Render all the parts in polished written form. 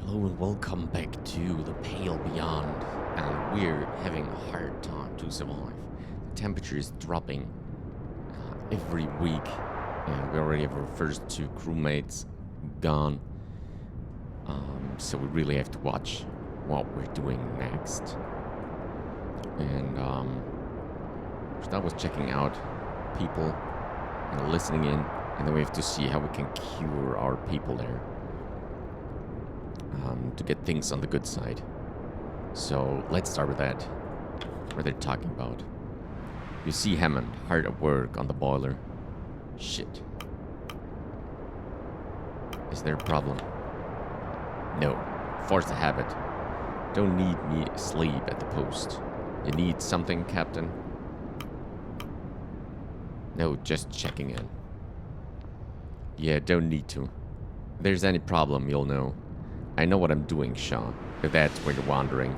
Hello and welcome back to the Pale Beyond, and we're having a hard time to survive. The temperature is dropping every week, and we already have our first two crewmates gone. So we really have to watch what we're doing next. And first I was checking out people and listening in, and then we have to see how we can cure our people there. To get things on the good side. So let's start with that. What they're talking about. You see Hammond hard at work on the boiler. Shit. Is there a problem? No. Force the habit. Don't need me asleep at the post. You need something, Captain? No, just checking in. Yeah, don't need to. If there's any problem, you'll know. I know what I'm doing, Sean, if that's where you're wondering.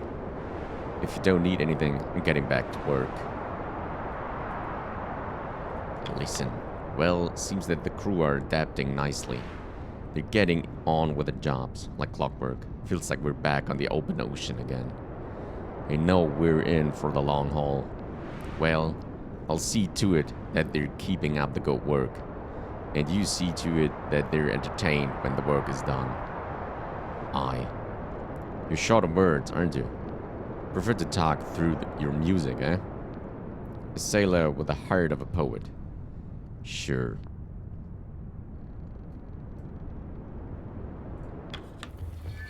If you don't need anything, I'm getting back to work. Listen, well, seems that the crew are adapting nicely. They're getting on with their jobs, like clockwork. Feels like we're back on the open ocean again. They know we're in for the long haul. Well, I'll see to it that they're keeping up the good work. And you see to it that they're entertained when the work is done. Aye. You're short of words, aren't you? Prefer to talk through your music, eh? A sailor with the heart of a poet. Sure.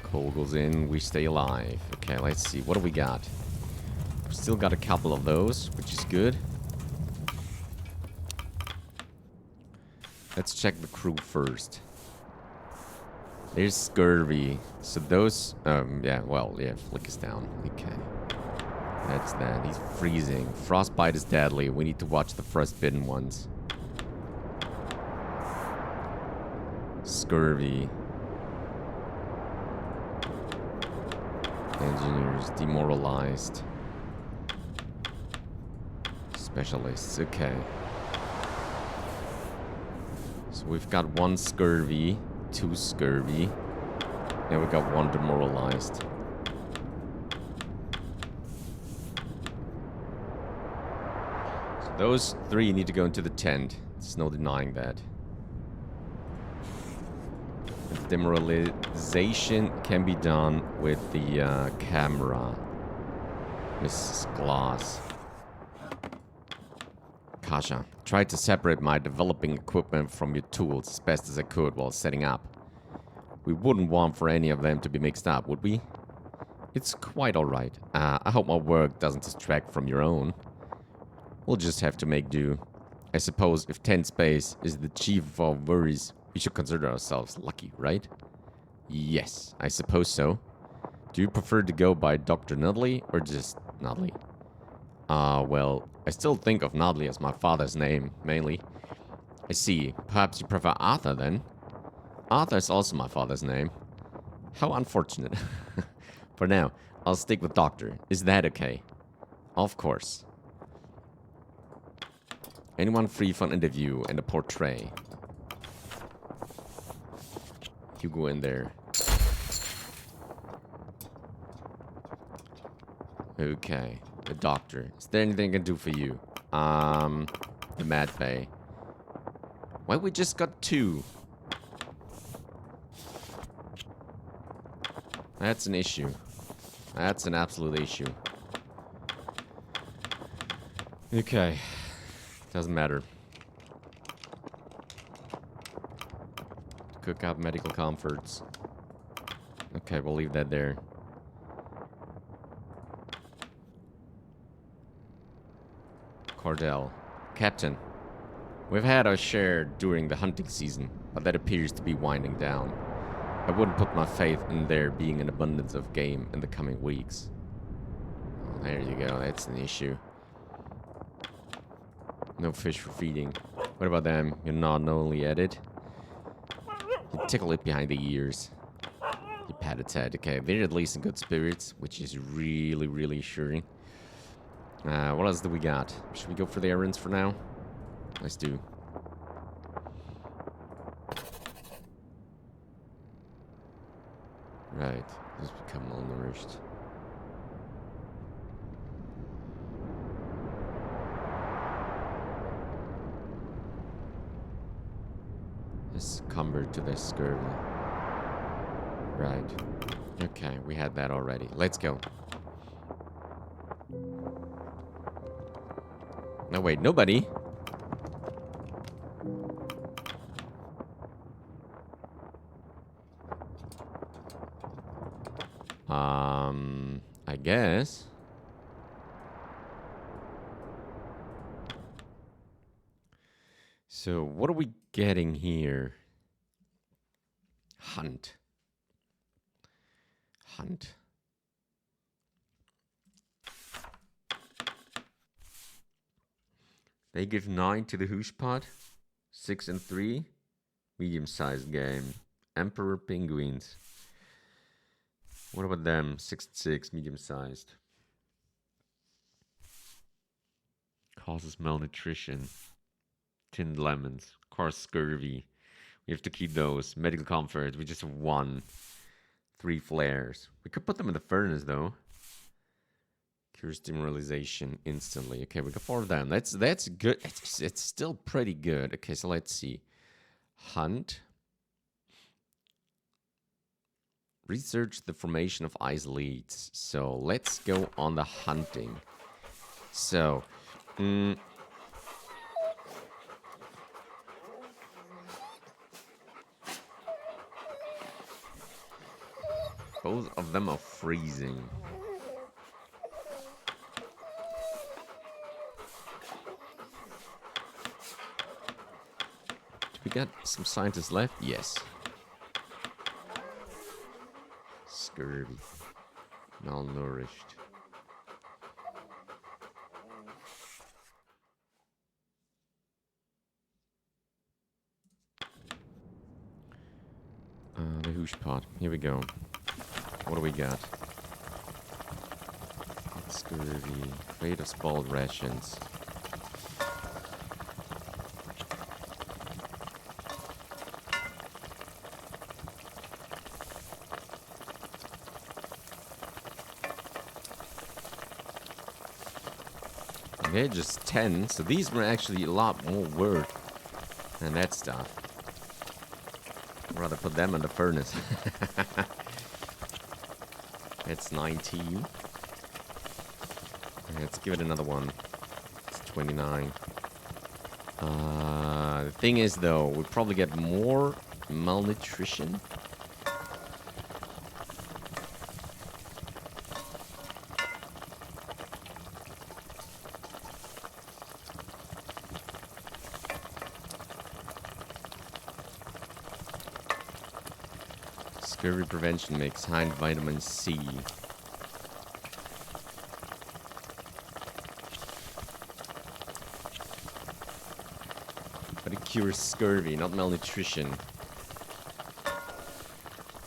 Coal goes in, we stay alive. Okay, let's see. What do we got? We've still got a couple of those, which is good. Let's check the crew first. There's scurvy. So those, flick us down. Okay. That's that. He's freezing. Frostbite is deadly. We need to watch the frostbitten ones. Scurvy. Engineers demoralized. Specialists. Okay. So we've got one scurvy. Two scurvy. Now we got one demoralized. So those three need to go into the tent. There's no denying that. The demoralization can be done with the camera. Mrs. Glass. Kasha, tried to separate my developing equipment from your tools as best as I could while setting up. We wouldn't want for any of them to be mixed up, would we? It's quite alright. I hope my work doesn't distract from your own. We'll just have to make do. I suppose if tent space is the chief of our worries, we should consider ourselves lucky, right? Yes, I suppose so. Do you prefer to go by Dr. Nutley or just Nutley? Well, I still think of Nutley as my father's name, mainly. I see. Perhaps you prefer Arthur, then? Arthur is also my father's name. How unfortunate. For now, I'll stick with Doctor. Is that okay? Of course. Anyone free for an interview and a portrait? You go in there. Okay. The doctor. Is there anything I can do for you? The Mad Bay. Why we just got two? That's an issue. That's an absolute issue. Okay. Doesn't matter. Cook up medical comforts. Okay, we'll leave that there. Cordell. Captain, we've had our share during the hunting season, but that appears to be winding down. I wouldn't put my faith in there being an abundance of game in the coming weeks. Oh, there you go, that's an issue. No fish for feeding. What about them? You're not only at it. You tickle it behind the ears. You pat its head. Okay, they're at least in good spirits, which is really, really assuring. What else do we got? Should we go for the errands for now? Let's do. Right. Just become malnourished. Succumber to the scurvy. Right. Okay, we had that already. Let's go. No, wait, nobody. I guess. So, what are we getting here? Hunt. Hunt. They give 9 to the hoosh pot. 6 and 3. Medium-sized game. Emperor penguins. What about them? 6 and 6. Medium-sized. Causes malnutrition. Tinned lemons. Of course, scurvy. We have to keep those. Medical comfort. We just have 1. 3 flares. We could put them in the furnace, though. Cures demoralization instantly. Okay, we got 4 of them. That's good. It's still pretty good. Okay, so let's see. Hunt. Research the formation of ice leads. So let's go on the hunting. So, both of them are freezing. Do we got some scientists left? Yes. Scurvy. Malnourished. The hoosh pot. Here we go. What do we got? Scurvy. Crate of spoiled rations. Okay, just 10. So these were actually a lot more worth than that stuff. I'd rather put them in the furnace. It's 19. Let's give it another one. It's 29. The thing is, though, we'd probably get more malnutrition. Scurvy prevention makes high in vitamin C. But it cures scurvy, not malnutrition.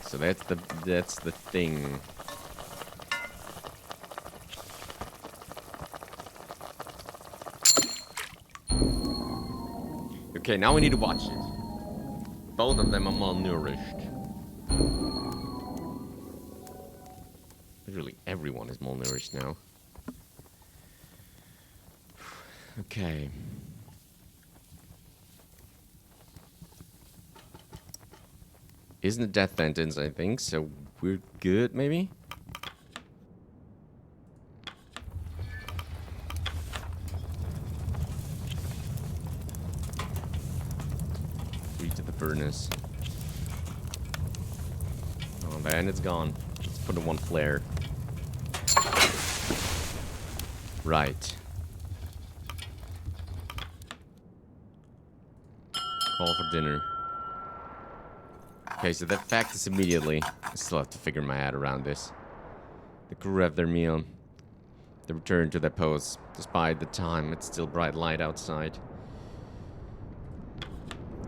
So that's the thing. Okay, now we need to watch it. Both of them are malnourished. Literally everyone is malnourished now. Okay. Isn't a death sentence, I think, so we're good, maybe? Reach to the furnace. Oh, man, it's gone. Let's put in 1 flare. Right. Call for dinner. Okay, so that fact is immediately. I still have to figure my head around this. The crew have their meal. They return to their posts. Despite the time, it's still bright light outside.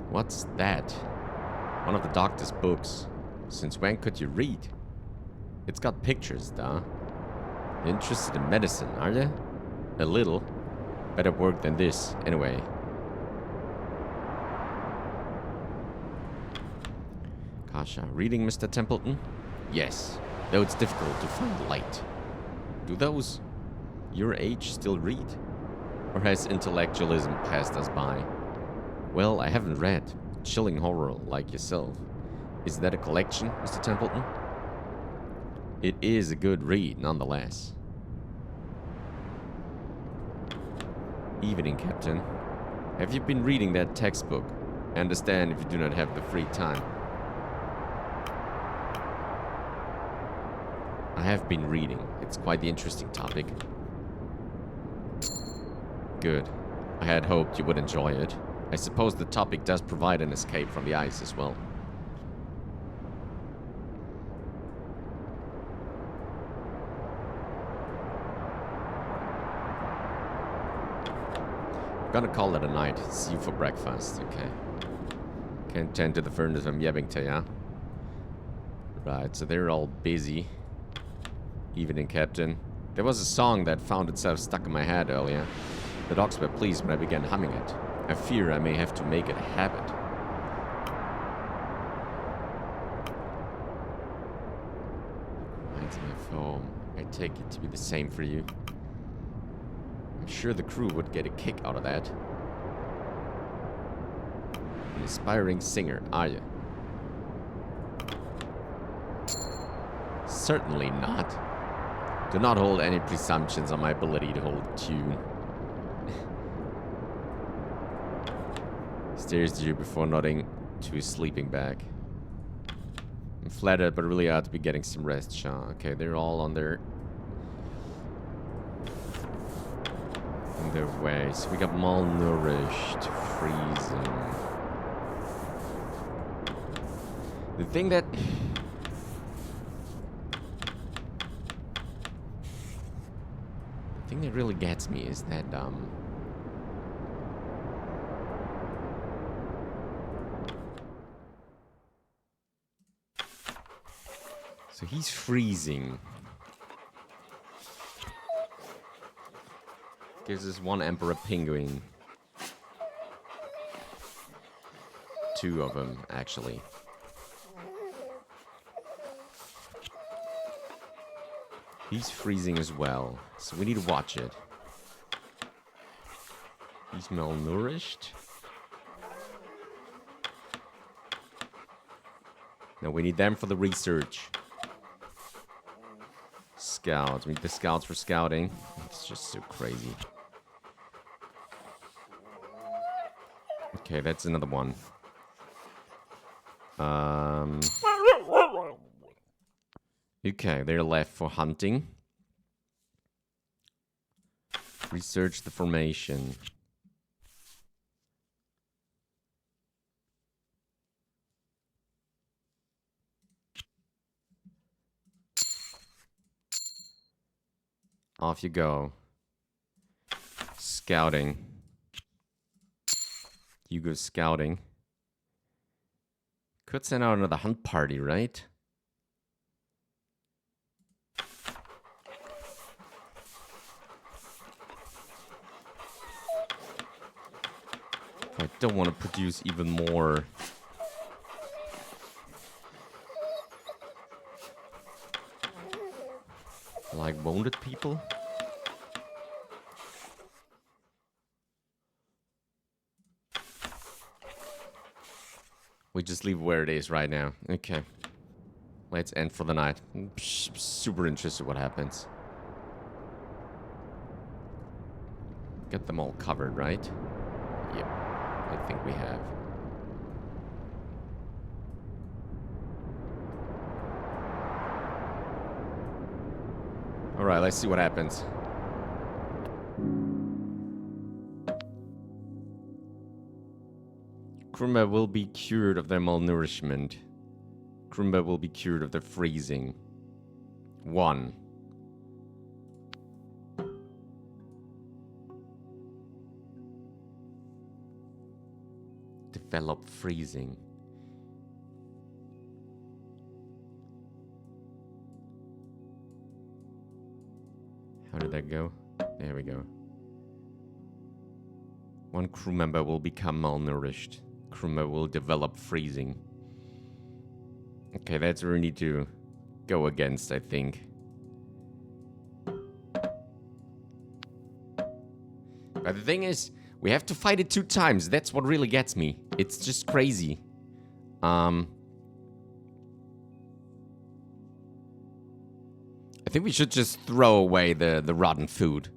What's that? One of the doctor's books. Since when could you read? It's got pictures, duh. You're interested in medicine, are you? A little. Better work than this, anyway. Kasha, reading, Mr. Templeton? Yes, though it's difficult to find light. Do those your age still read? Or has intellectualism passed us by? Well, I haven't read chilling horror like yourself. Is that a collection, Mr. Templeton? It is a good read, nonetheless. Evening, Captain. Have you been reading that textbook? I understand if you do not have the free time. I have been reading. It's quite the interesting topic. Good. I had hoped you would enjoy it. I suppose the topic does provide an escape from the ice as well. I'm gonna call it a night. See you for breakfast, okay. Can't tend to the furnace from Yebbington, yeah? Right, so they're all busy. Evening, Captain. There was a song that found itself stuck in my head earlier. The dogs were pleased when I began humming it. I fear I may have to make it a habit. Reminds me of home. I take it to be the same for you. I'm sure the crew would get a kick out of that. An aspiring singer, are you? Certainly not. Do not hold any presumptions on my ability to hold a tune. Stares at you before nodding to his sleeping bag. I'm flattered, but really ought to be getting some rest, Sean. Okay, they're all on their way. So we got malnourished, freezing. The thing that really gets me is that so he's freezing. Gives us one emperor penguin. Two of them, actually. He's freezing as well, so we need to watch it. He's malnourished. No, we need them for the research. Scouts. We need the scouts for scouting. It's just so crazy. Okay, that's another one. Okay, they're left for hunting. Research the formation. Off you go. Scouting. You go scouting. Could send out another hunt party, right? I don't want to produce even more. Like wounded people? We just leave where it is right now. Okay. Let's end for the night. I'm super interested what happens. Get them all covered, right? Yep. I think we have. Alright, let's see what happens. Crewmember will be cured of their malnourishment. Crewmember will be cured of their freezing. 1. Develop freezing. How did that go? There we go. 1 crew member will become malnourished. Crew member will develop freezing. Okay, that's where we need to go against, I think. But the thing is, we have to fight it 2 times. That's what really gets me. It's just crazy. I think we should just throw away the rotten food,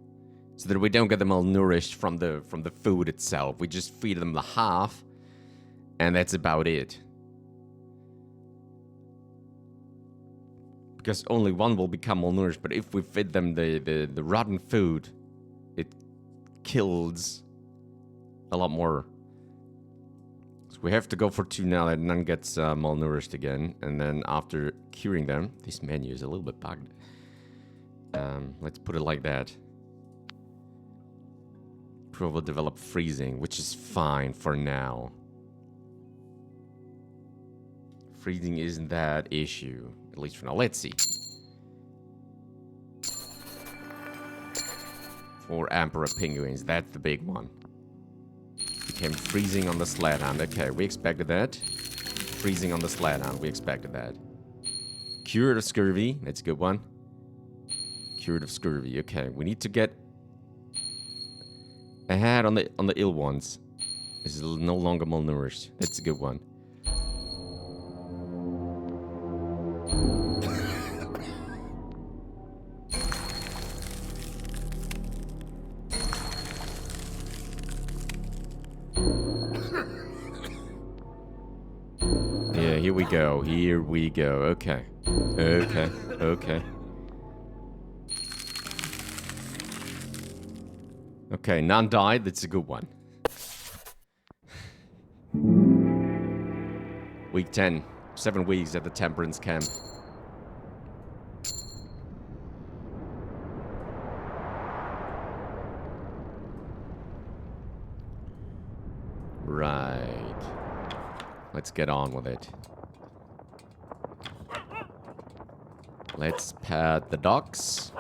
so that we don't get them malnourished from the food itself. We just feed them the half, and that's about it. Because only one will become malnourished. But if we feed them the rotten food, it kills a lot more. So we have to go for 2 now, and none gets malnourished again. And then after curing them, this menu is a little bit bugged. Let's put it like that. Crew will develop freezing, which is fine for now. Freezing isn't that issue, at least for now. Let's see. 4 Emperor penguins, that's the big one. Became freezing on the sled hand. Okay, we expected that. Freezing on the sled hand, we expected that. Cured of scurvy, that's a good one. Cured of scurvy. Okay, we need to get ahead on the ill ones. This is no longer malnourished. That's a good one. Yeah, here we go. Here we go. Okay. Okay. Okay. Okay, none died. That's a good one. Week 10. 7 weeks at the Temperance camp. Right. Let's get on with it. Let's pat the dogs.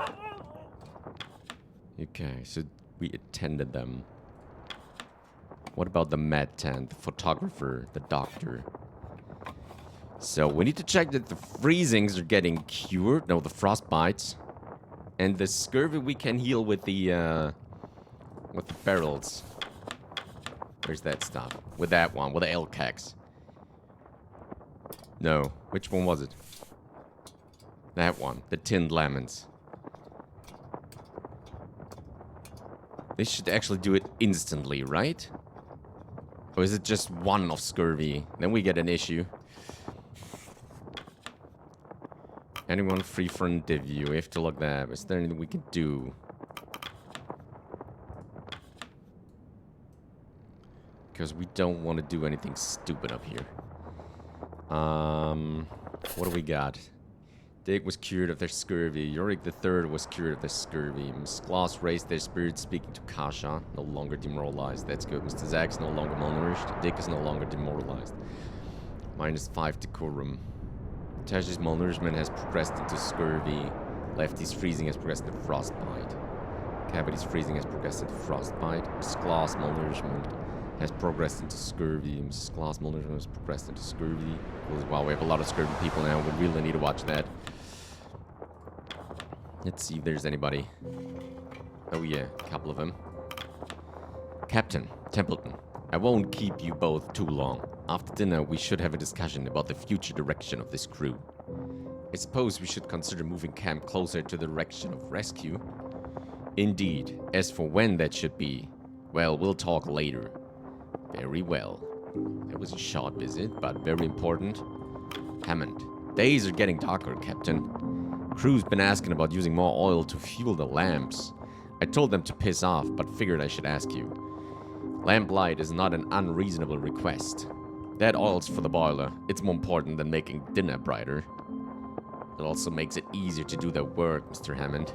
Okay, so we attended them. What about the med tent, the photographer, the doctor? So we need to check that the freezings are getting cured. No, the frostbites. And the scurvy we can heal with the barrels. Where's that stuff? With that one, with the LCAX. No, which one was it? That one, the tinned lemons. This should actually do it instantly, right? Or is it just one of scurvy? Then we get an issue. Anyone free for interview? We have to look that up. Is there anything we can do? Because we don't want to do anything stupid up here. What do we got? Dick was cured of their scurvy. Yorick III was cured of their scurvy. Miss Gloss raised their spirits, speaking to Kasha. No longer demoralized. That's good. Mr. Zack's no longer malnourished. Dick is no longer demoralized. -5 decorum. Tash's malnourishment has progressed into scurvy. Lefty's freezing has progressed into frostbite. Cavity's freezing has progressed into frostbite. Miss Gloss malnourishment has progressed into scurvy. Miss Gloss malnourishment has progressed into scurvy. Wow, we have a lot of scurvy people now. We really need to watch that. Let's see if there's anybody. Oh yeah, a couple of them. Captain Templeton, I won't keep you both too long. After dinner, we should have a discussion about the future direction of this crew. I suppose we should consider moving camp closer to the direction of rescue. Indeed. As for when that should be, well, we'll talk later. Very well. It was a short visit, but very important. Hammond, days are getting darker, Captain. Crew's been asking about using more oil to fuel the lamps. I told them to piss off, but figured I should ask you. Lamplight is not an unreasonable request. That oil's for the boiler. It's more important than making dinner brighter. It also makes it easier to do their work, Mr. Hammond.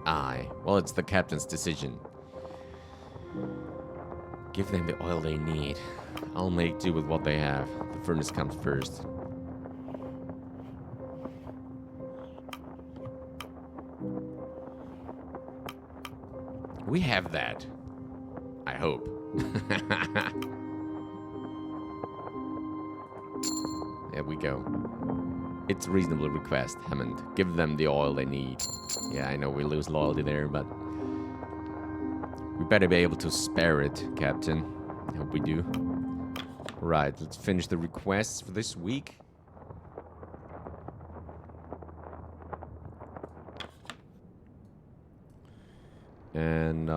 Aye, well, it's the captain's decision. Give them the oil they need. I'll make do with what they have. The furnace comes first. We have that. I hope. There we go. It's a reasonable request, Hammond. Give them the oil they need. Yeah, I know we lose loyalty there, but we better be able to spare it, Captain. I hope we do. Right, let's finish the requests for this week. And,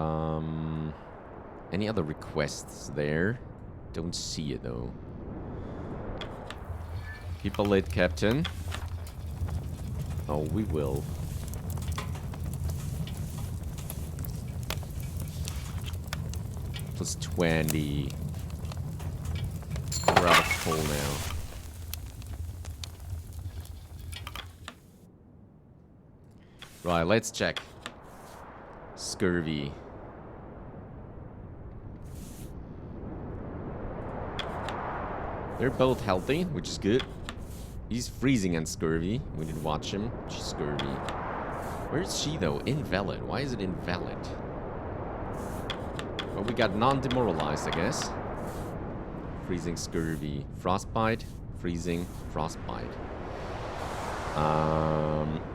any other requests there? Don't see it, though. Keep a lid, Captain. Oh, we will. Plus 20. We're out of coal now. Right, let's check. Scurvy. They're both healthy, which is good. He's freezing and scurvy. We didn't watch him. She's scurvy. Where is she, though? Invalid. Why is it invalid? Well, we got non-demoralized, I guess. Freezing, scurvy. Frostbite. Freezing, frostbite.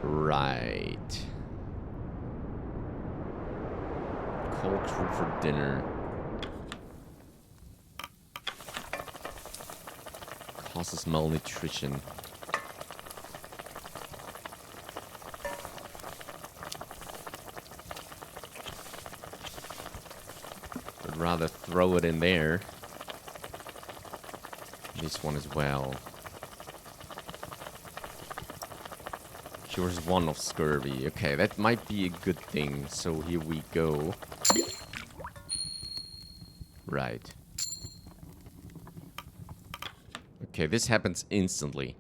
Right. Cold crew for dinner. Causes malnutrition. I'd rather throw it in there. This one as well. Cures 1 of scurvy. Okay, that might be a good thing. So here we go. Right. Okay, this happens instantly.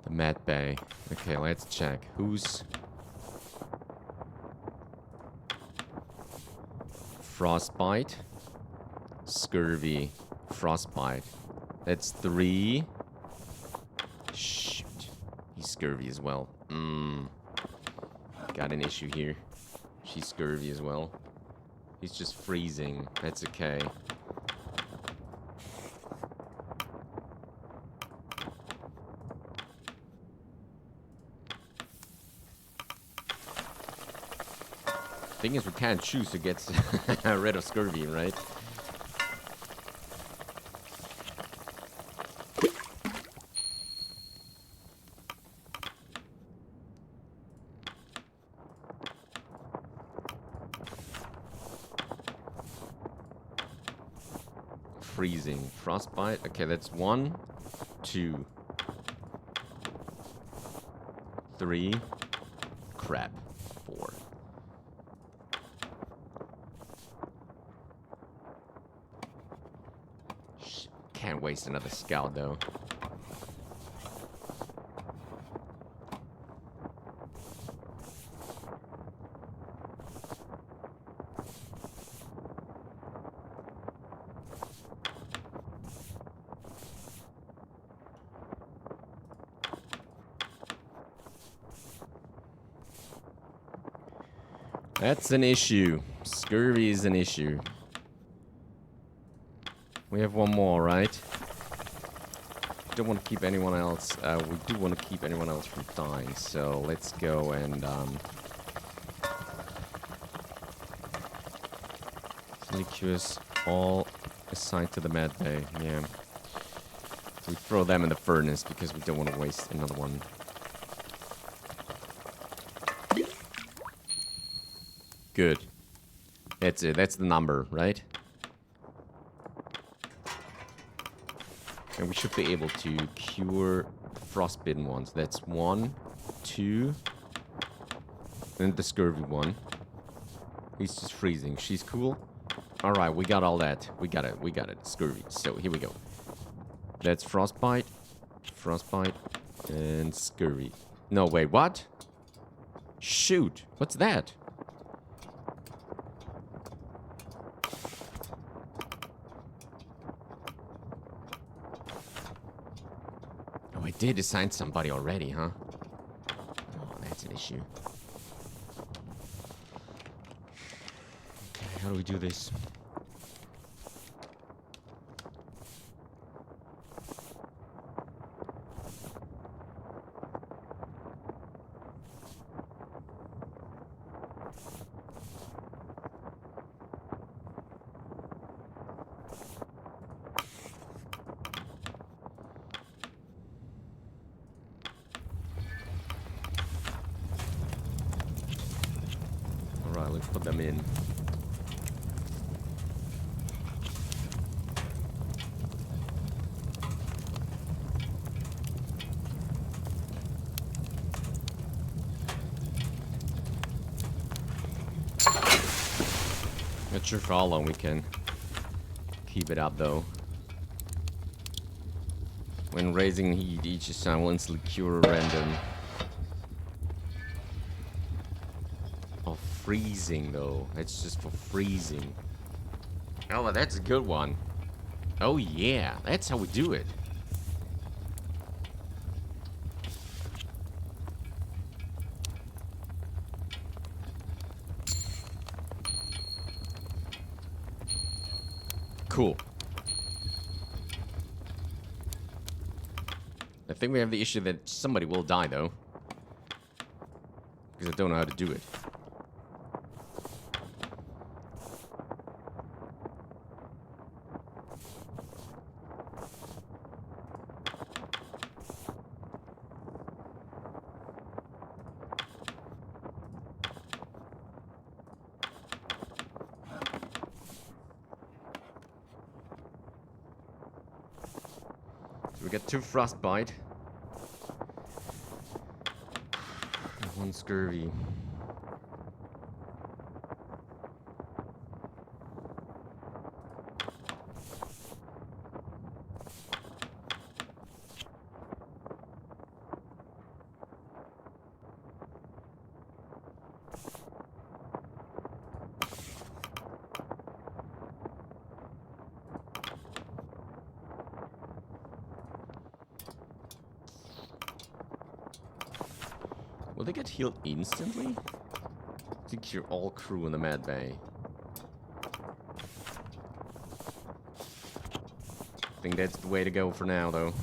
The Mad Bay. Okay, let's check. Who's... Frostbite. Scurvy. Frostbite. That's 3. Shoot. He's scurvy as well. Got an issue here. She's scurvy as well. He's just freezing. That's okay. Thing is, we can't choose who gets rid of scurvy, right? Freezing. Frostbite. Okay, that's 1, 2, 3. Crap. 4. Can't waste another scout, though. That's an issue. Scurvy is an issue. We have one more, right? Don't want to keep anyone else. We do want to keep anyone else from dying. So let's go and cures all assigned to the Mad Bay. Yeah. So we throw them in the furnace because we don't want to waste another one. Good. That's it. That's the number, right? And we should be able to cure frostbitten ones. That's 1, 2. And the scurvy one. He's just freezing. She's cool. Alright, we got all that. We got it. We got it. Scurvy. So, here we go. That's frostbite. Frostbite. And scurvy. No, wait, what? Shoot. What's that? Oh, I did assign somebody already, huh? Oh, that's an issue. Okay, how do we do this? put them in. Not sure for how long we can keep it up though. When raising heat, each sound will instantly cure a random. Oh, freezing though. That's just for freezing. Oh, well, that's a good one. Oh yeah, that's how we do it. Cool. I think we have the issue that somebody will die, though. Because I don't know how to do it. So we get 2 frostbite. And 1 scurvy. Will they get healed instantly? To cure all crew in the med bay. I think that's the way to go for now, though.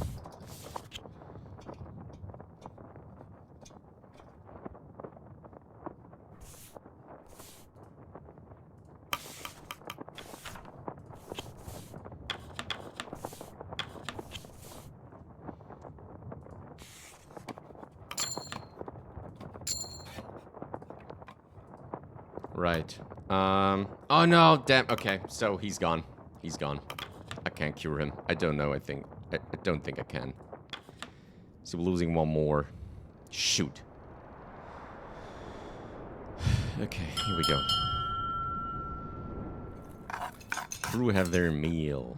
Right. Oh no, damn. Okay, so he's gone. He's gone. I can't cure him. I don't know, I don't think I can. So we're losing 1 more. Shoot. Okay, here we go. Crew have their meal.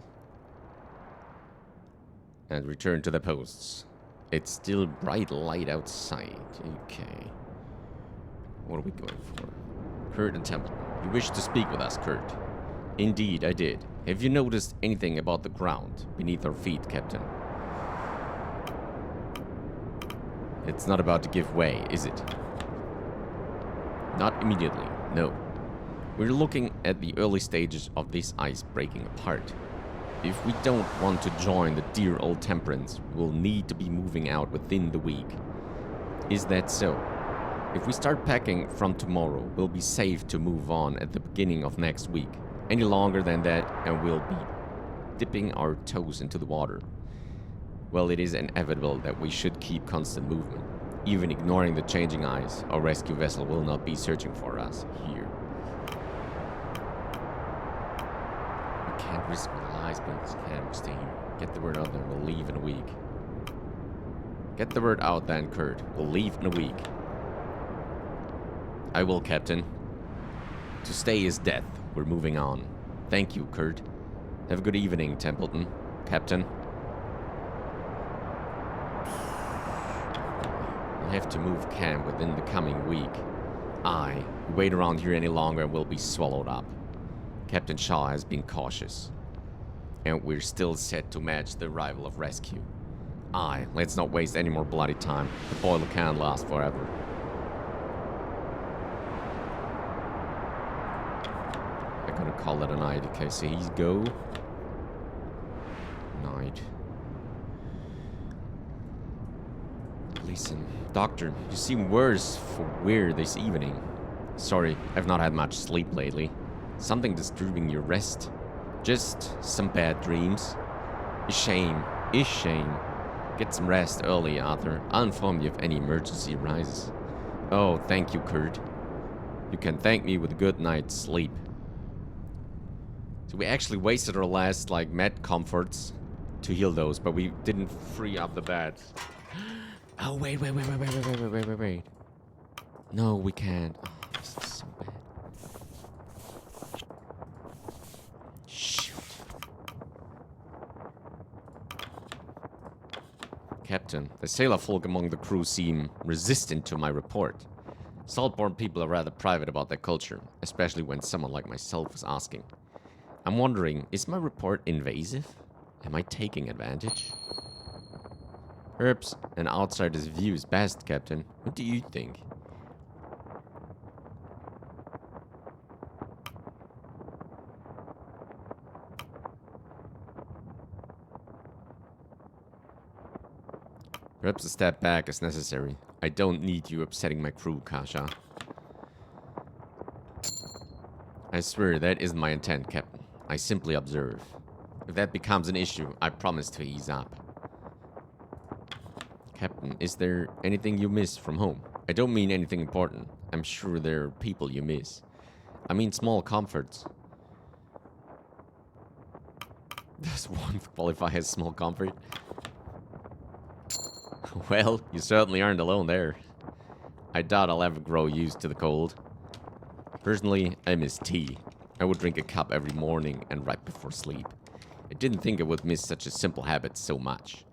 And return to the posts. It's still bright light outside. Okay. What are we going for? Kurt and Templeton. You wish to speak with us, Kurt? Indeed, I did. Have you noticed anything about the ground beneath our feet, Captain? It's not about to give way, is it? Not immediately, no. We're looking at the early stages of this ice breaking apart. If we don't want to join the dear old Temperance, we'll need to be moving out within the week. Is that so? If we start packing from tomorrow, we'll be safe to move on at the beginning of next week. Any longer than that, and we'll be dipping our toes into the water. Well, it is inevitable that we should keep constant movement. Even ignoring the changing ice, our rescue vessel will not be searching for us here. We can't risk our lives, but we can't stay here. Get the word out there, we'll leave in a week. Get the word out then, Kurt. We'll leave in a week. I will, Captain. To stay is death. We're moving on. Thank you, Kurt. Have a good evening, Templeton. Captain. We'll have to move camp within the coming week. Aye. We wait around here any longer and we'll be swallowed up. Captain Shaw has been cautious. And we're still set to match the arrival of rescue. Aye. Let's not waste any more bloody time. The boiler can't last forever. I'm gonna call it a night. Okay, so he's go. Night. Listen, Doctor, you seem worse for wear this evening. Sorry, I've not had much sleep lately. Something disturbing your rest. Just some bad dreams. A shame. A shame. Get some rest early, Arthur. I'll inform you if any emergency arises. Oh, thank you, Kurt. You can thank me with a good night's sleep. So we actually wasted our last, like, med comforts to heal those, but we didn't free up the bed. Oh, wait. No, we can't. Oh, this is so bad. Shoot. Captain, the sailor folk among the crew seem resistant to my report. Saltborn people are rather private about their culture, especially when someone like myself is asking. I'm wondering, is my report invasive? Am I taking advantage? Perhaps an outsider's view is best, Captain. What do you think? Perhaps a step back is necessary. I don't need you upsetting my crew, Kasha. I swear that isn't my intent, Captain. I simply observe. If that becomes an issue, I promise to ease up. Captain, is there anything you miss from home? I don't mean anything important. I'm sure there are people you miss. I mean small comforts. Does one qualify as small comfort? Well, you certainly aren't alone there. I doubt I'll ever grow used to the cold. Personally, I miss tea. I would drink a cup every morning and right before sleep. I didn't think I would miss such a simple habit so much.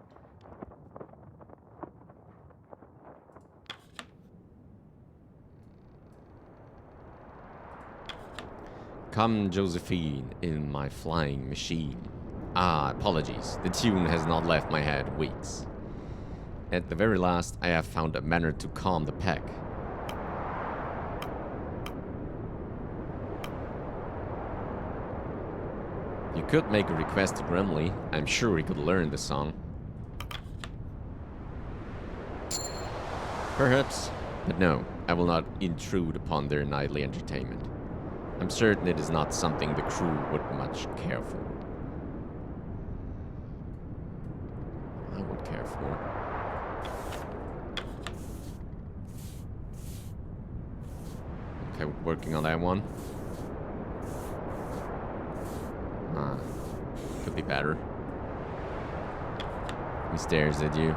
Come, Josephine, in my flying machine. Ah, apologies. The tune has not left my head weeks. At the very last, I have found a manner to calm the pack. You could make a request to Grimley. I'm sure he could learn the song. Perhaps, but no, I will not intrude upon their nightly entertainment. I'm certain it is not something the crew would much care for. I would care for. Okay, we're working on that one. Could be better. He stares at you.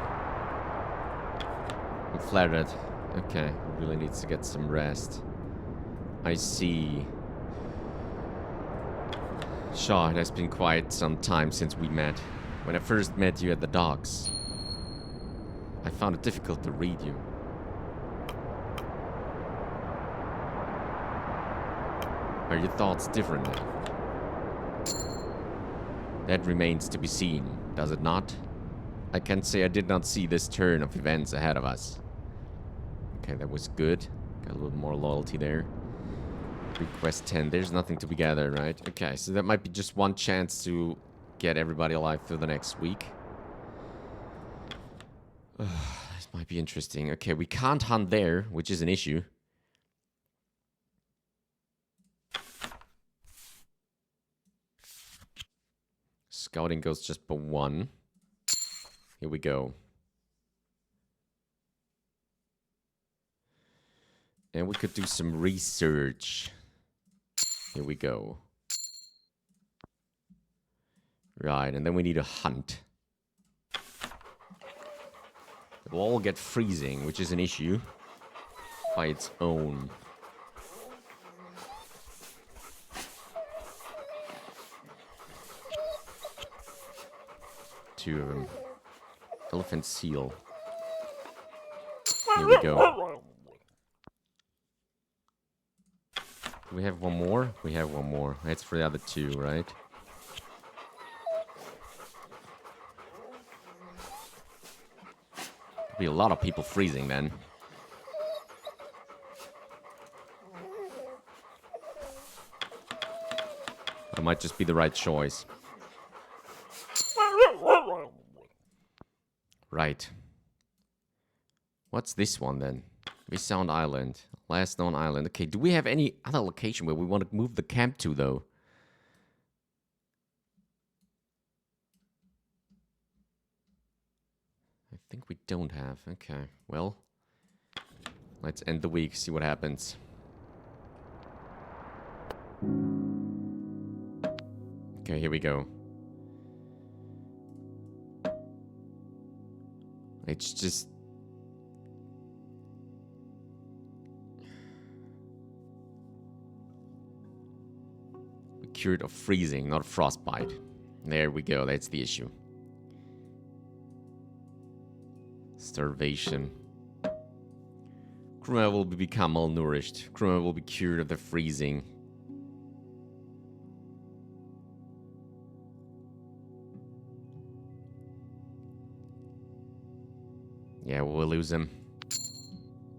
I'm flattered. Okay, really needs to get some rest. I see. Shaw, it has been quite some time since we met. When I first met you at the docks, I found it difficult to read you. Are your thoughts different now? That remains to be seen, does it not? I can say I did not see this turn of events ahead of us. Okay, that was good. Got a little more loyalty there. Request 10. There's nothing to be gathered, right? Okay, so that might be just one chance to get everybody alive through the next week. This might be interesting. Okay, we can't hunt there, which is an issue. Scouting goes just for one. Here we go. And we could do some research. Here we go. Right, and then we need a hunt. It will all get freezing, which is an issue by its own. Two of them. Elephant seal. Here we go. Do we have one more? We have one more. That's for the other two, right? There'll be a lot of people freezing then. It might just be the right choice. Right. What's this one then? Viscount Island. Last known island. Okay, do we have any other location where we want to move the camp to, though? I think we don't have. Okay, well. Let's end the week, see what happens. Okay, here we go. It's just... We're cured of freezing, not frostbite. There we go, that's the issue. Starvation. Crewmen will become malnourished. Crewmen will be cured of the freezing. Yeah, we'll lose him.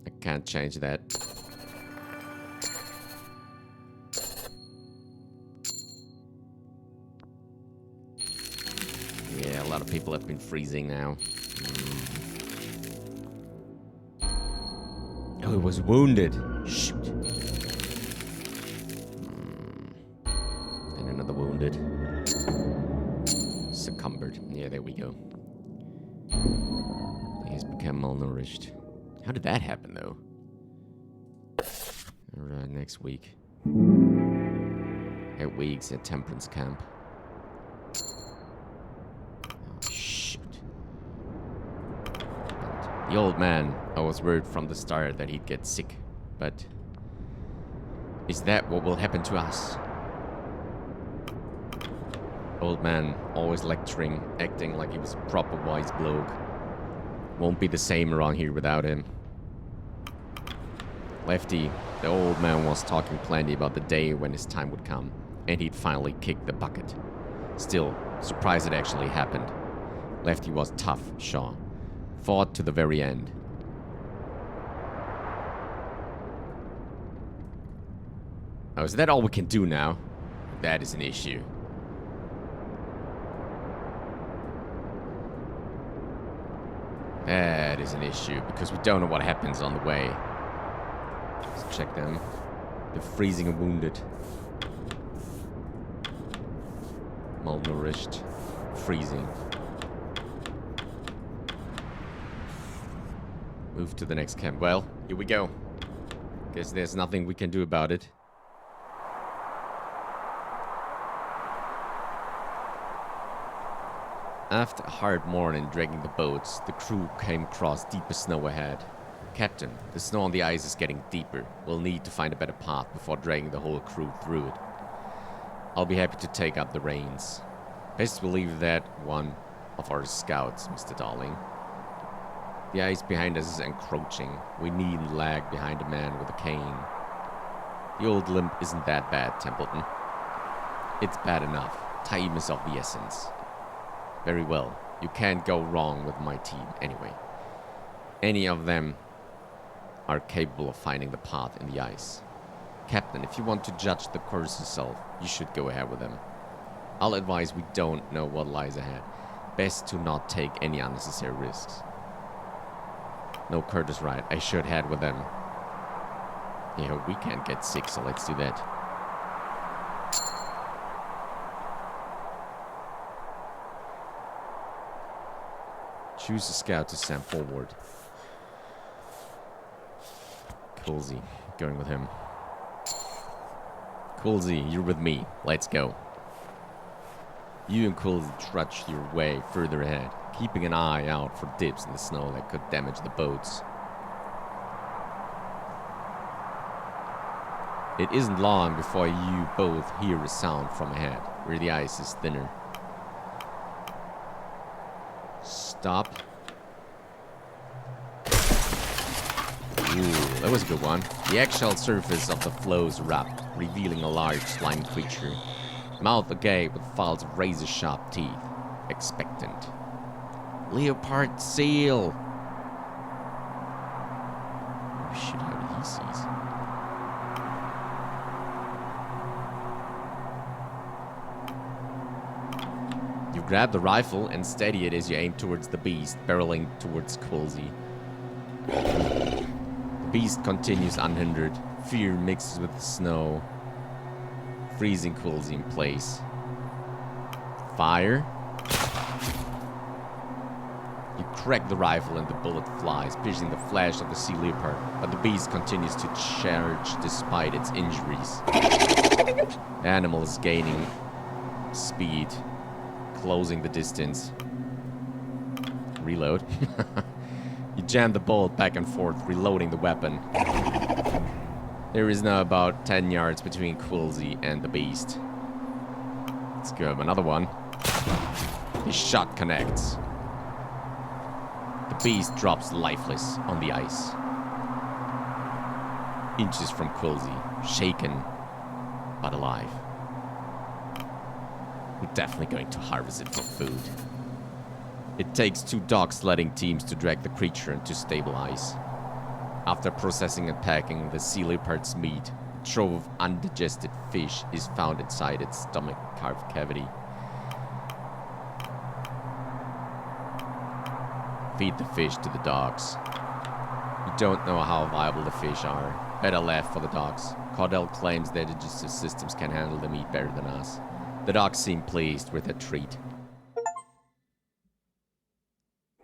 I can't change that. Yeah, a lot of people have been freezing now. Oh, he was wounded. Shoot. And another wounded. Succumbed. Yeah, there we go. He's become malnourished. How did that happen, though? Alright, next week. 8 weeks at Temperance camp. Oh, shoot. The old man, I was worried from the start that he'd get sick, but... is that what will happen to us? Old man, always lecturing, acting like he was a proper wise bloke. Won't be the same around here without him. Lefty, the old man was talking plenty about the day when his time would come, and he'd finally kick the bucket. Still, surprised it actually happened. Lefty was tough, Shaw. Fought to the very end. Oh, is that all we can do now? That is an issue. That is an issue, because we don't know what happens on the way. Let's check them. They're freezing and wounded. Malnourished. Freezing. Move to the next camp. Well, here we go. Guess there's nothing we can do about it. After a hard morning dragging the boats, the crew came across deeper snow ahead. Captain, the snow on the ice is getting deeper. We'll need to find a better path before dragging the whole crew through it. I'll be happy to take up the reins. Best believe that one of our scouts, Mr. Darling. The ice behind us is encroaching. We needn't lag behind a man with a cane. The old limp isn't that bad, Templeton. It's bad enough. Time is of the essence. Very well. You can't go wrong with my team, anyway. Any of them are capable of finding the path in the ice. Captain, if you want to judge the course yourself, you should go ahead with them. I'll advise we don't know what lies ahead. Best to not take any unnecessary risks. No, Kurt is right. I should head with them. Yeah, we can't get sick, so let's do that. Choose a scout to send forward. Coolsey, going with him. Coolsey, you're with me. Let's go. You and Coolsey trudge your way further ahead, keeping an eye out for dips in the snow that could damage the boats. It isn't long before you both hear a sound from ahead, where the ice is thinner. Stop. Ooh, that was a good one. The eggshell surface of the floes wrapped, revealing a large slime creature. Mouth agape with files of razor-sharp teeth. Expectant. Leopard seal! Oh shit, how did he seize? You grab the rifle and steady it as you aim towards the beast, barreling towards Coolsey. The beast continues unhindered. Fear mixes with the snow, freezing Coolsey in place. Fire. You crack the rifle and the bullet flies, piercing the flesh of the sea leopard, but the beast continues to charge despite its injuries. The animal is gaining speed, closing the distance. Reload. You jam the bolt back and forth, reloading the weapon. There is now about 10 yards between Quilzy and the beast. Let's go. Another one. The shot connects. The beast drops lifeless on the ice. Inches from Quilzy, shaken but alive. We're definitely going to harvest it for food. It takes 2 dog sledding teams to drag the creature into stable ice. After processing and packing the sea leopard's meat, a trove of undigested fish is found inside its stomach cavity. Feed the fish to the dogs. We don't know how viable the fish are. Better left for the dogs. Caudell claims their digestive systems can handle the meat better than us. The dogs seem pleased with their treat.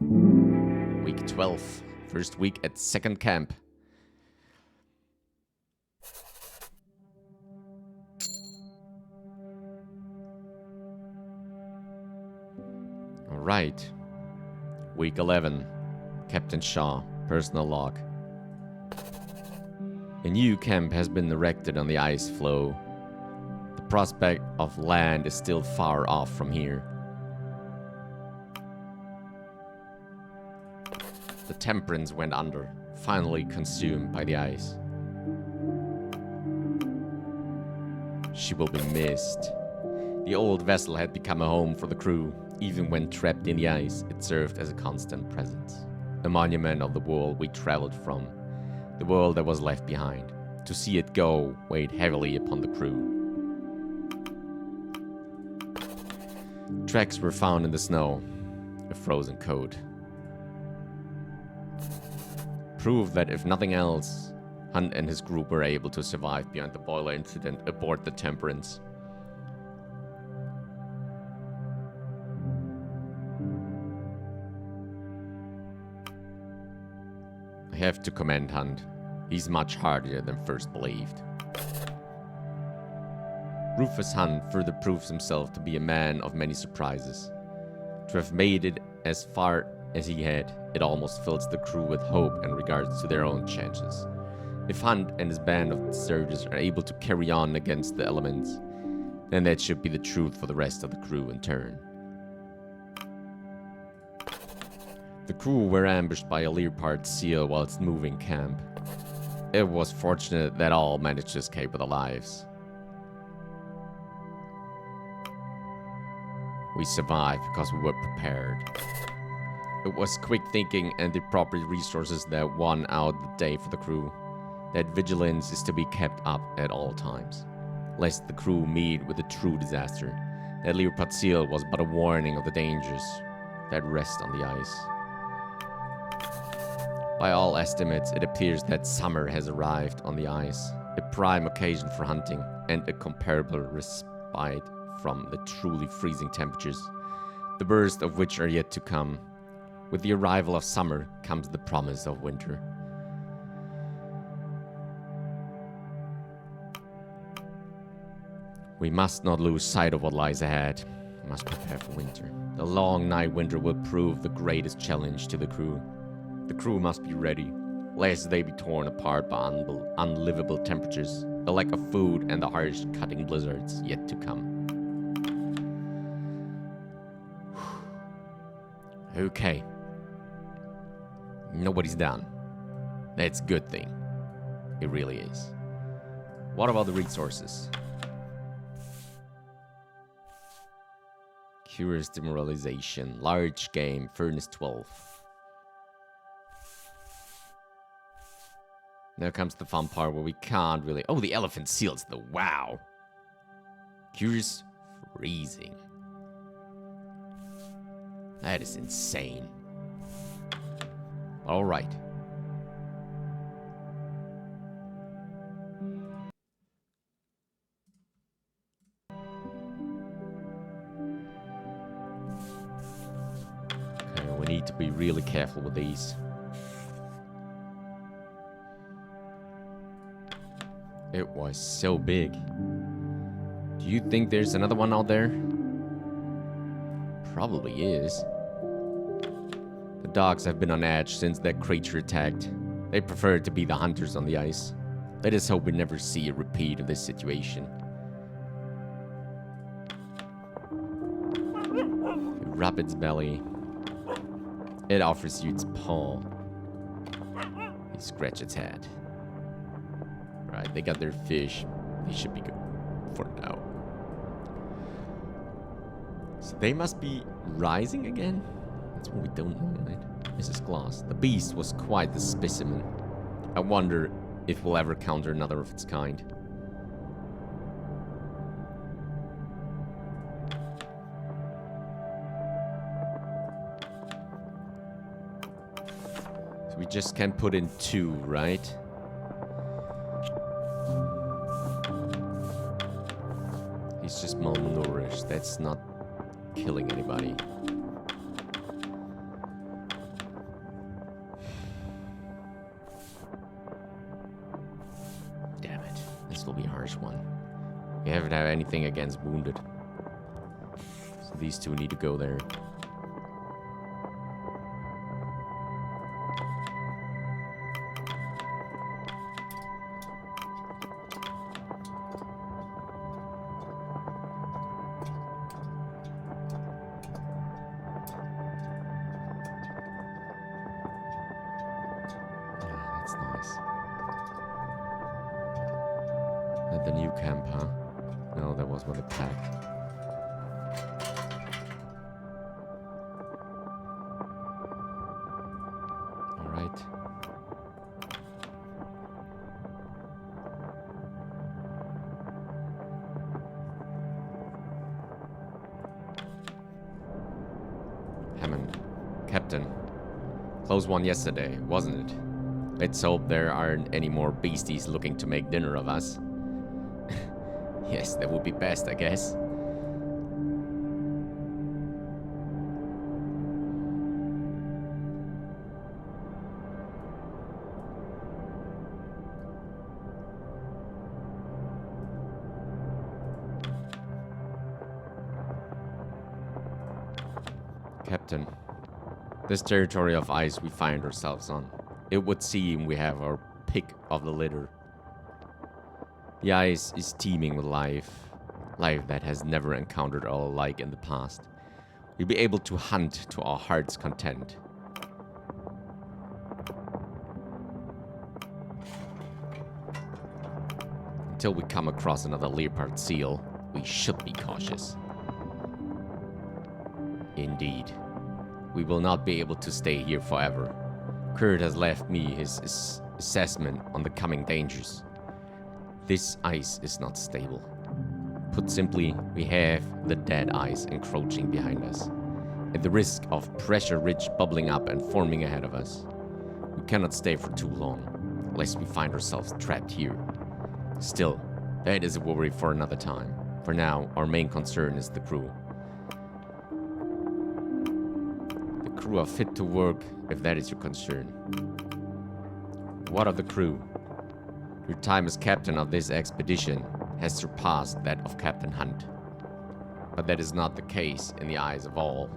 Week 12. First week at second camp. Alright. Week 11. Captain Shaw. Personal log. A new camp has been erected on the ice floe. The prospect of land is still far off from here. The Temperance went under, finally consumed by the ice. She will be missed. The old vessel had become a home for the crew. Even when trapped in the ice, it served as a constant presence. A monument of the world we traveled from, the world that was left behind. To see it go weighed heavily upon the crew. Tracks were found in the snow, a frozen coat. Proof that if nothing else, Hunt and his group were able to survive beyond the boiler incident aboard the Temperance. I have to commend Hunt. He's much hardier than first believed. Rufus Hunt further proves himself to be a man of many surprises. To have made it as far as he had, it almost fills the crew with hope in regards to their own chances. If Hunt and his band of soldiers are able to carry on against the elements, then that should be the truth for the rest of the crew in turn. The crew were ambushed by a Leopard seal whilst moving camp. It was fortunate that all managed to escape with their lives. We survived because we were prepared. It was quick thinking and the proper resources that won out the day for the crew. That vigilance is to be kept up at all times, lest the crew meet with a true disaster. That Leopard seal was but a warning of the dangers that rest on the ice. By all estimates, it appears that summer has arrived on the ice, a prime occasion for hunting and a comparable respite from the truly freezing temperatures, the burst of which are yet to come. With the arrival of summer comes the promise of winter. We must not lose sight of what lies ahead. We must prepare for winter. The long night winter will prove the greatest challenge to the crew. The crew must be ready, lest they be torn apart by unlivable temperatures, the lack of food, and the harsh cutting blizzards yet to come. Okay. Nobody's down. That's a good thing. It really is. What about the resources? Curious demoralization, large game, furnace 12. Now comes the fun part where we can't really... Oh, the elephant seals. Wow. Curious freezing. That is insane. All right. Okay, we need to be really careful with these. It was so big. Do you think there's another one out there? probably is. The dogs have been on edge since that creature attacked. They prefer to be the hunters on the ice. Let us hope we never see a repeat of this situation. You rub its belly. It offers you its paw. You scratch its head. Right, they got their fish. They should be good for now. So they must be rising again? That's what we don't know, right? Mrs. Glass. The beast was quite the specimen. I wonder if we'll ever counter another of its kind. So we just can put in 2, right? He's just malnourished. That's not killing anybody. Damn it. This will be a harsh one. We haven't had anything against wounded. So these 2 need to go there. At the new camp, huh? No, that was what it packed. Alright. Hammond. Captain. Close one yesterday, wasn't it? Let's hope there aren't any more beasties looking to make dinner of us. Yes, that would be best, I guess. Captain, this territory of ice we find ourselves on, it would seem we have our pick of the litter. The ice is teeming with life that has never encountered all alike in the past. We'll be able to hunt to our heart's content. Until we come across another leopard seal, we should be cautious. Indeed. We will not be able to stay here forever. Kurt has left me his assessment on the coming dangers. This ice is not stable. Put simply, we have the dead ice encroaching behind us, at the risk of pressure ridge bubbling up and forming ahead of us. We cannot stay for too long, lest we find ourselves trapped here. Still, that is a worry for another time. For now, our main concern is the crew. The crew are fit to work, if that is your concern. What of the crew? Your time as captain of this expedition has surpassed that of Captain Hunt. But that is not the case in the eyes of all.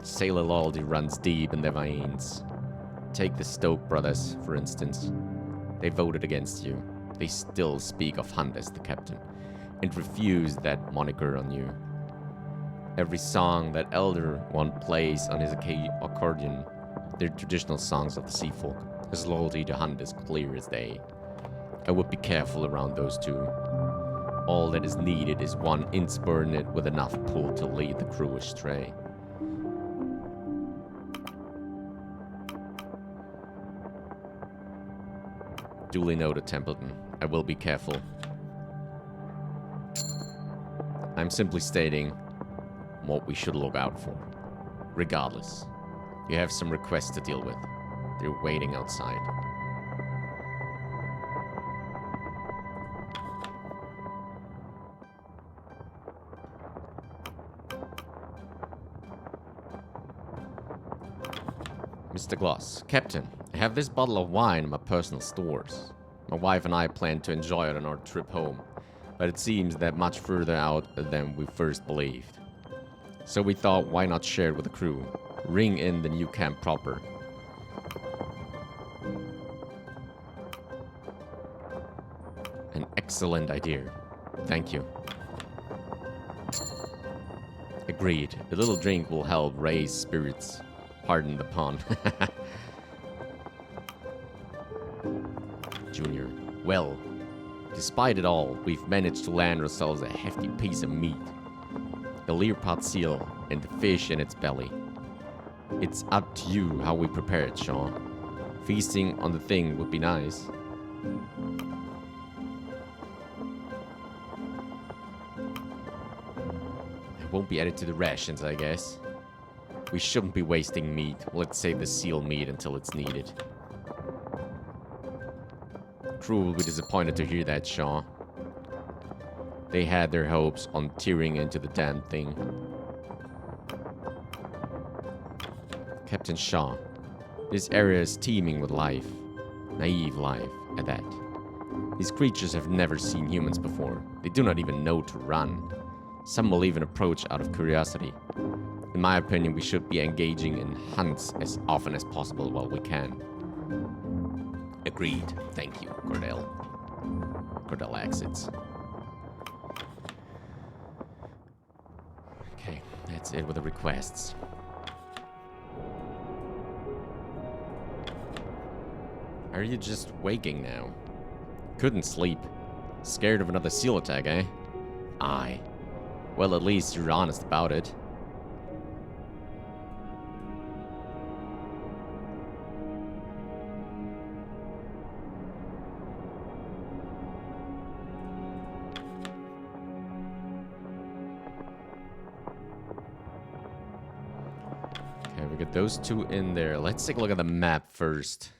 Sailor loyalty runs deep in their veins. Take the Stoke brothers, for instance. They voted against you. They still speak of Hunt as the captain, and refuse that moniker on you. Every song that Elder One plays on his accordion, their traditional songs of the sea folk, his loyalty to Hunt is clear as day. I would be careful around those 2. All that is needed is one insubordinate with enough pull to lead the crew astray. Duly noted, Templeton. I will be careful. I'm simply stating what we should look out for. Regardless, you have some requests to deal with. They're waiting outside. Mr. Gloss, Captain, I have this bottle of wine in my personal stores. My wife and I plan to enjoy it on our trip home, but it seems that much further out than we first believed. So we thought, why not share it with the crew? Ring in the new camp proper. An excellent idea. Thank you. Agreed. A little drink will help raise spirits. Pardon the pun. Junior. Well, despite it all, we've managed to land ourselves a hefty piece of meat. A Leopard seal and the fish in its belly. It's up to you how we prepare it, Sean. Feasting on the thing would be nice. It won't be added to the rations, I guess. We shouldn't be wasting meat. Let's save the seal meat until it's needed. Crew will be disappointed to hear that, Shaw. They had their hopes on tearing into the damn thing. Captain Shaw, this area is teeming with life. Naive life, at that. These creatures have never seen humans before. They do not even know to run. Some will even approach out of curiosity. In my opinion, we should be engaging in hunts as often as possible while we can. Agreed. Thank you, Cordell. Cordell exits. Okay, that's it with the requests. Are you just waking now? Couldn't sleep. Scared of another seal attack, eh? Aye. Well, at least you're honest about it. Okay, we got those two in there. Let's take a look at the map first.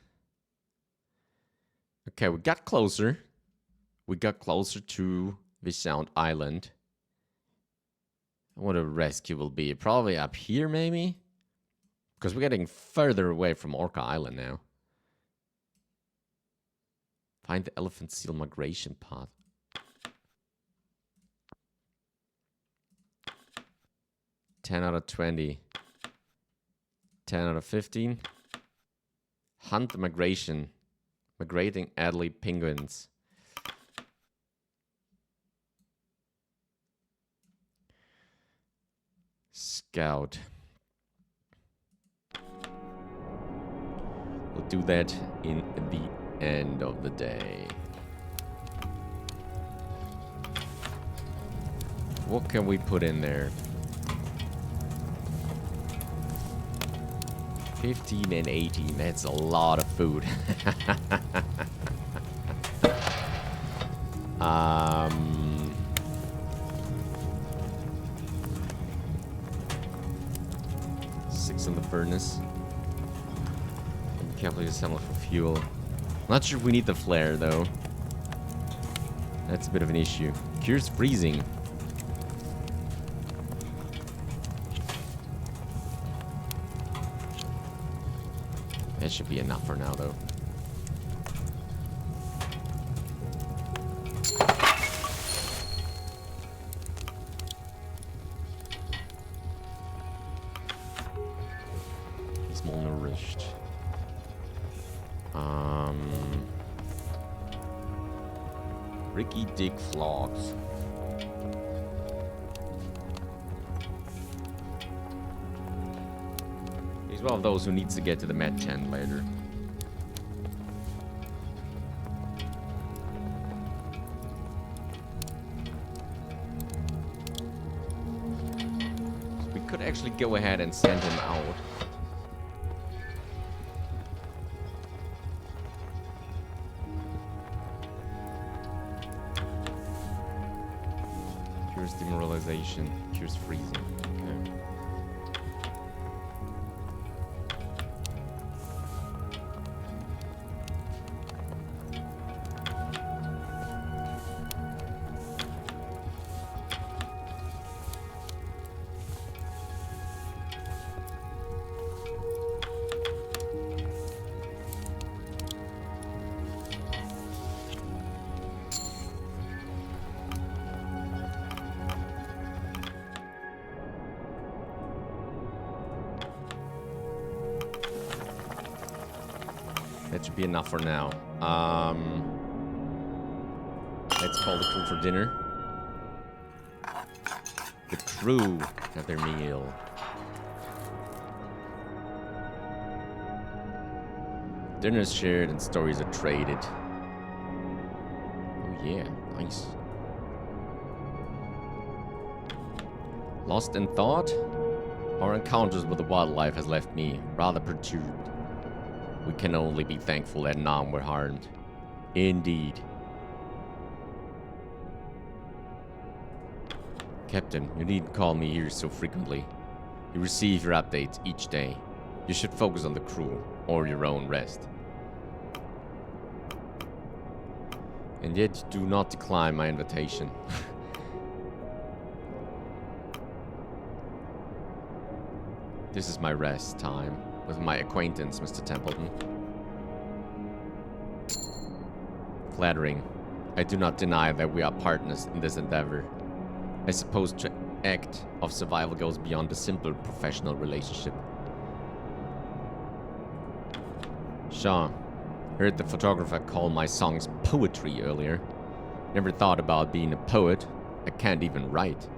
Okay, we got closer. We got closer to Viscount Island. What a rescue will be. Probably up here, maybe? Because we're getting further away from Orca Island now. Find the elephant seal migration path. $10 out of 20. 10 out of 15. Hunt the migration. Migrating Adelaide penguins. Scout. We'll do that in the end of the day. What can we put in there? 15 and 18. That's a lot of food. 6 in the furnace. And carefully assemble for fuel. Not sure if we need the flare though. That's a bit of an issue. Cure's freezing. That should be enough for now, though. He's malnourished. Ricky Dick Flogs. He's one of those who needs to get to the med tent later. So we could actually go ahead and send him out. Cures demoralization, cures freezing. Okay. That should be enough for now. Let's call the crew for dinner. The crew have their meal. Dinner is shared and stories are traded. Oh yeah, nice. Lost in thought? Our encounters with the wildlife has left me rather perturbed. We can only be thankful that none were harmed. Indeed. Captain, you needn't call me here so frequently. You receive your updates each day. You should focus on the crew or your own rest. And yet you do not decline my invitation. This is my rest time with my acquaintance, Mr. Templeton. Flattering. I do not deny that we are partners in this endeavor. I suppose the act of survival goes beyond a simple professional relationship. Sean, heard the photographer call my songs poetry earlier. Never thought about being a poet. I can't even write.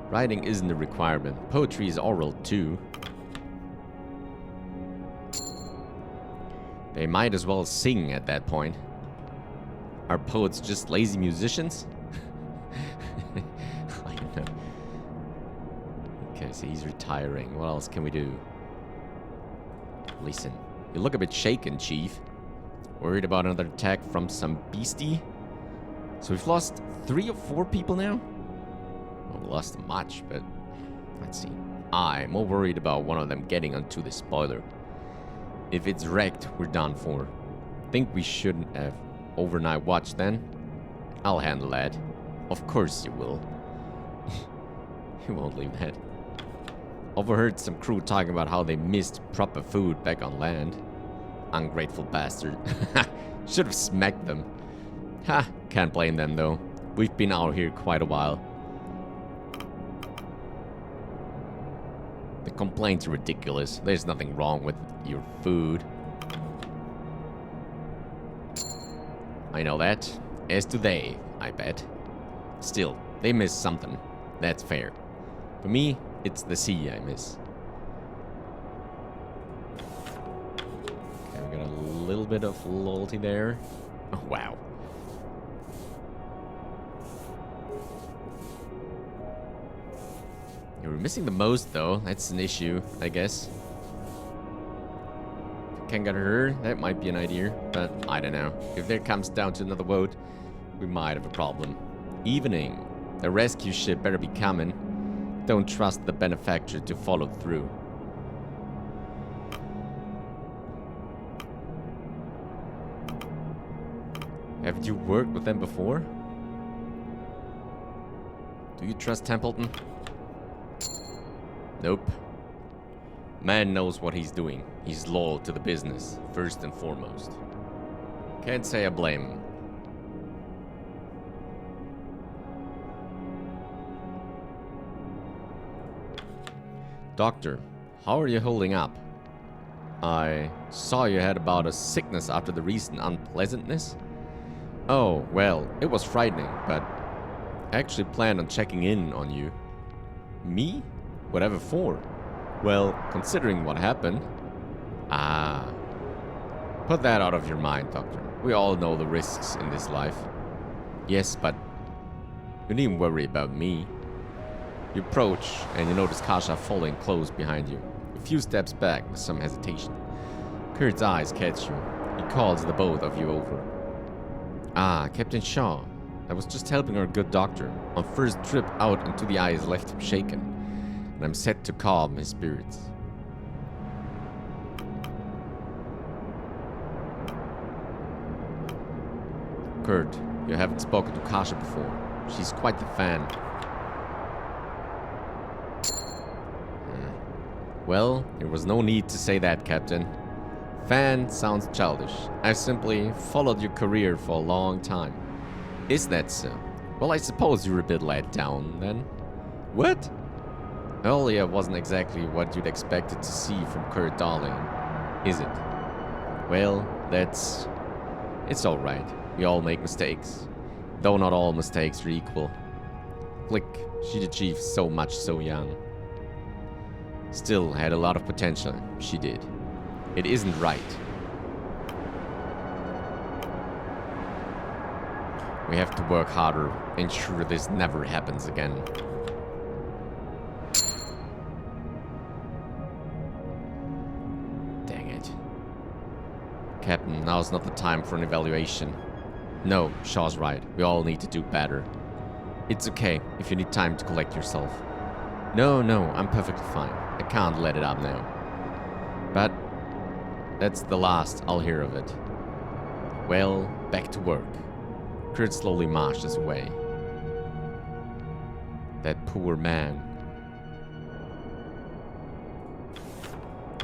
Writing isn't a requirement. Poetry is oral too. They might as well sing at that point. Are poets just lazy musicians? I don't know. Okay, so he's retiring. What else can we do? Listen, you look a bit shaken, Chief. Worried about another attack from some beastie? So we've lost 3 or 4 people now? Well, we lost much, but let's see. I'm more worried about one of them getting onto the spoiler. If it's wrecked, we're done for. Think we shouldn't have overnight watch then? I'll handle that. Of course you will. You won't leave that. Overheard some crew talking about how they missed proper food back on land. Ungrateful bastard. Should have smacked them. Ha, can't blame them though. We've been out here quite a while. The complaints are ridiculous. There's nothing wrong with your food. I know that. As do they, I bet. Still, they miss something. That's fair. For me, it's the sea I miss. Okay, we got a little bit of loyalty there. Oh, wow. You're missing the most, though. That's an issue, I guess. Can't get her. That might be an idea, but I don't know. If there comes down to another vote, we might have a problem. Evening. The rescue ship better be coming. Don't trust the benefactor to follow through. Have you worked with them before? Do you trust Templeton? Nope. Man knows what he's doing. He's loyal to the business, first and foremost. Can't say I blame him. Doctor, how are you holding up? I saw you had about a sickness after the recent unpleasantness. Oh, well, it was frightening, but I actually planned on checking in on you. Me? Whatever for? Well, considering what happened... Ah. Put that out of your mind, Doctor. We all know the risks in this life. Yes, but you needn't worry about me. You approach, and you notice Kasha following close behind you. A few steps back with some hesitation. Kurt's eyes catch you. He calls the both of you over. Ah, Captain Shaw. I was just helping our good doctor. On first trip out into the ice left him shaken, and I'm set to calm his spirits. Kurt, you haven't spoken to Kasha before. She's quite the fan. Well, there was no need to say that, Captain. Fan sounds childish. I've simply followed your career for a long time. Is that so? Well, I suppose you're a bit let down, then. What? Earlier wasn't exactly what you'd expected to see from Kurt Darling, is it? Well, it's alright. We all make mistakes. Though not all mistakes are equal. Click, she'd achieved so much so young. Still had a lot of potential, she did. It isn't right. We have to work harder, ensure this never happens again. Dang it. Captain, now's not the time for an evaluation. No, Shaw's right. We all need to do better. It's okay if you need time to collect yourself. No, I'm perfectly fine. I can't let it up now. But that's the last I'll hear of it. Well, back to work. Kurt slowly marches away. That poor man.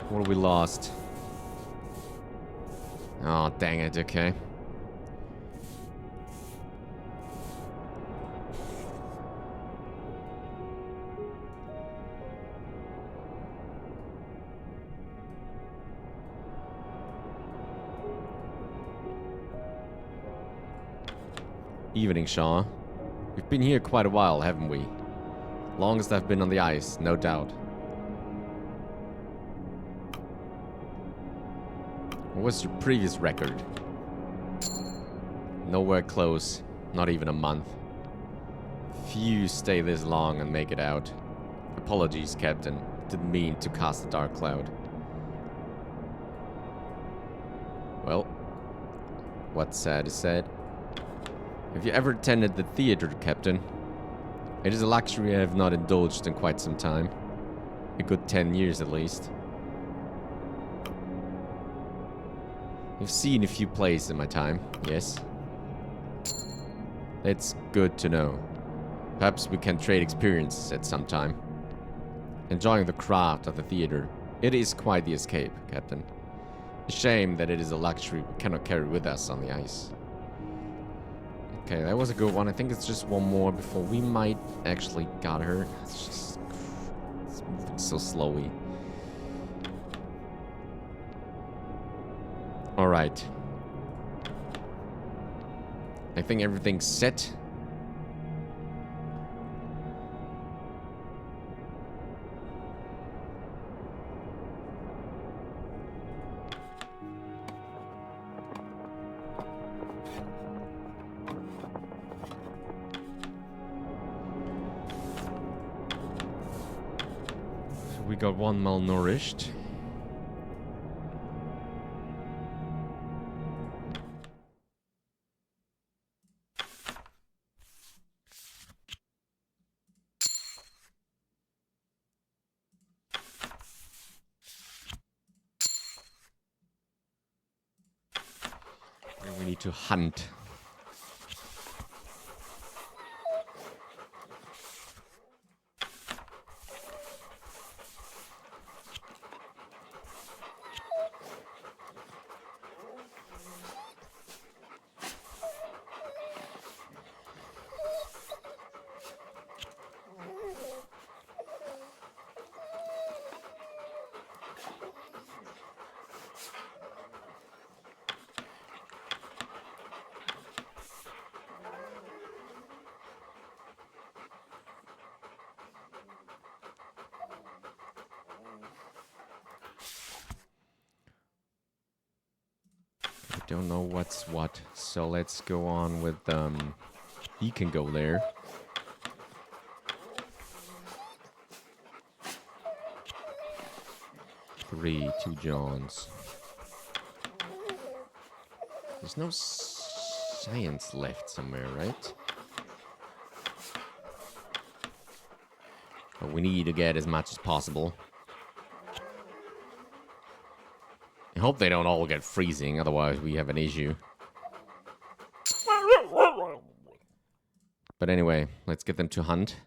What have we lost? Oh, dang it, okay. Evening, Shaw. We've been here quite a while, haven't we? Longest I've been on the ice, no doubt. What was your previous record? Nowhere close, not even a month. Few stay this long and make it out. Apologies, Captain. Didn't mean to cast a dark cloud. Well, what's said is said. Have you ever attended the theater, Captain? It is a luxury I have not indulged in quite some time. A good 10 years at least. I've seen a few plays in my time, yes. It's good to know. Perhaps we can trade experiences at some time. Enjoying the craft of the theater. It is quite the escape, Captain. A shame that it is a luxury we cannot carry with us on the ice. Okay, that was a good one. I think it's just one more before we might actually got her. It's moving so slowly. Alright. I think everything's set. We got one malnourished. And we need to hunt. Don't know what's what, so let's go on with he can go there. Two Johns. There's no science left somewhere, right? But we need to get as much as possible. I hope they don't all get freezing, otherwise we have an issue. But anyway, let's get them to hunt.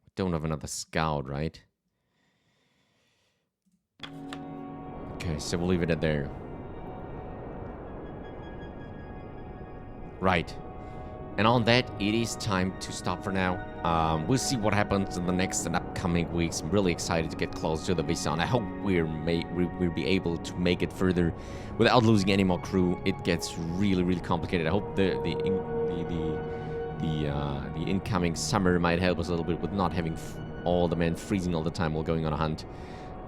We don't have another scout, right? Okay, so we'll leave it at there. Right. And on that, it is time to stop for now. We'll see what happens in the next and upcoming weeks. I'm really excited to get close to the Viscount. I hope we'll be able to make it further without losing any more crew. It gets really, really complicated. I hope the incoming summer might help us a little bit with not having all the men freezing all the time while going on a hunt.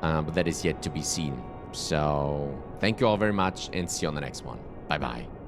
But that is yet to be seen. So, thank you all very much, and see you on the next one. Bye-bye.